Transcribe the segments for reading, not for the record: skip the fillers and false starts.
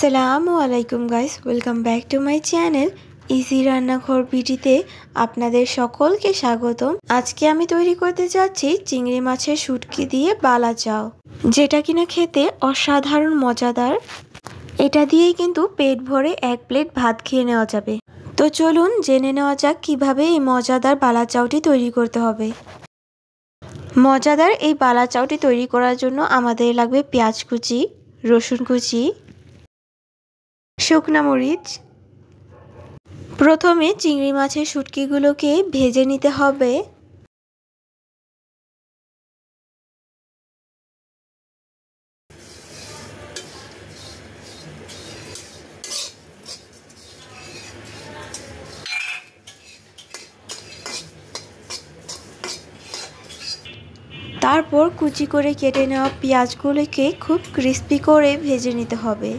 আসসালামু আলাইকুম guys, welcome back to my channel easy রান্নাঘর ভিডিওতে আপনাদের সকলকে স্বাগতম। আজকে আমি তৈরি করতে যাচ্ছি চিংড়ি মাছের শুটকি দিয়ে বালা চাও, যেটা কিনা খেতে অসাধারণ মজাদার। এটা দিয়েই কিন্তু পেট ভরে এক প্লেট ভাত খেয়ে নেওয়া যাবে। তো চলুন জেনে নেওয়া যাক কিভাবে এই মজাদার বালা চাউটি তৈরি করতে হবে। মজাদার এই বালা চাউটি তৈরি করার জন্য আমাদের লাগবে পেঁয়াজ কুচি, রসুন কুচি, শুকনা মরিচ। প্রথমে চিংড়ি মাছের শুটকিগুলোকে ভেজে নিতে হবে। তারপর কুচি করে কেটে নেওয়া পেঁয়াজগুলোকে খুব ক্রিস্পি করে ভেজে নিতে হবে।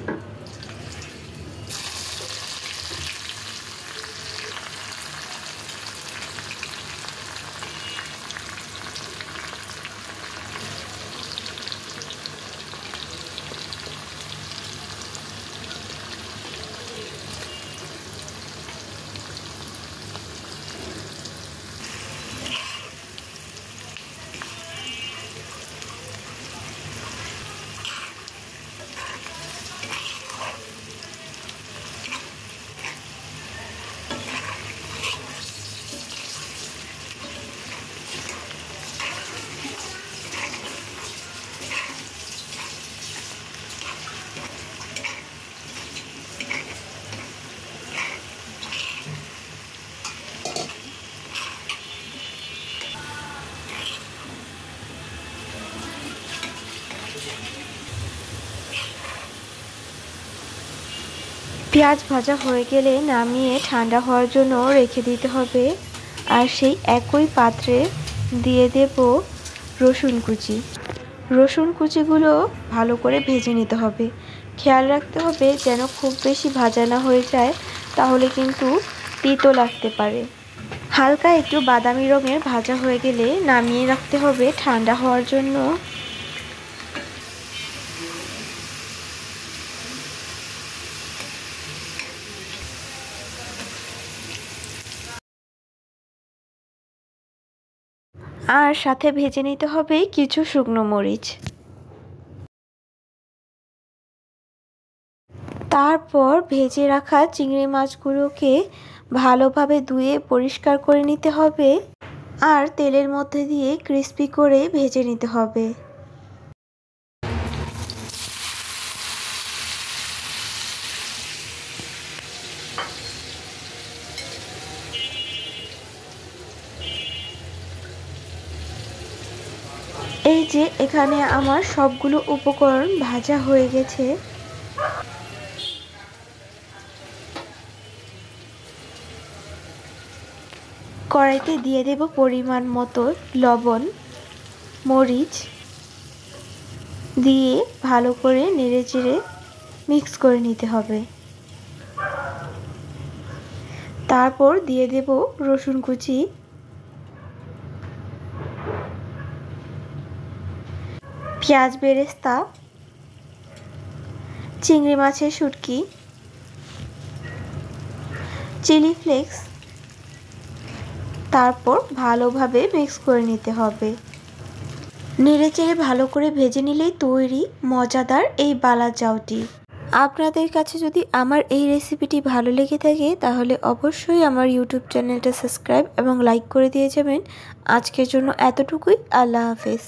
পেঁয়াজ ভাজা হয়ে গেলে নামিয়ে ঠান্ডা হওয়ার জন্য রেখে দিতে হবে। আর সেই একই পাত্রে দিয়ে দেব রসুন কুচি। রসুন কুচিগুলো ভালো করে ভেজে নিতে হবে। খেয়াল রাখতে হবে যেন খুব বেশি ভাজা না হয়ে যায়, তাহলে কিন্তু তিতো লাগতে পারে। হালকা একটু বাদামি রঙের ভাজা হয়ে গেলে নামিয়ে রাখতে হবে ঠান্ডা হওয়ার জন্য। আর সাথে ভেজে নিতে হবে কিছু শুকনো মরিচ। তারপর ভেজে রাখা চিংড়ি মাছগুলোকে ভালোভাবে ধুয়ে পরিষ্কার করে নিতে হবে আর তেলের মধ্যে দিয়ে ক্রিস্পি করে ভেজে নিতে হবে। এই যে এখানে আমার সবগুলো উপকরণ ভাজা হয়ে গেছে। কড়াইতে দিয়ে দেব পরিমাণ মতো লবণ, মরিচ দিয়ে ভালো করে নেড়েচেড়ে মিক্স করে নিতে হবে। তারপর দিয়ে দেব রসুন কুচি, পেঁয়াজ বেরেস্তা, চিংড়ি মাছের শুটকি, চিলি ফ্লেক্স। তারপর ভালোভাবে মিক্স করে নিতে হবে। নেড়েচেড়ে ভালো করে ভেজে নিলেই তৈরি মজাদার এই বালা চাউটি। আপনাদের কাছে যদি আমার এই রেসিপিটি ভালো লেগে থাকে তাহলে অবশ্যই আমার ইউটিউব চ্যানেলটা সাবস্ক্রাইব এবং লাইক করে দিয়ে যাবেন। আজকের জন্য এতটুকুই। আল্লাহ হাফেজ।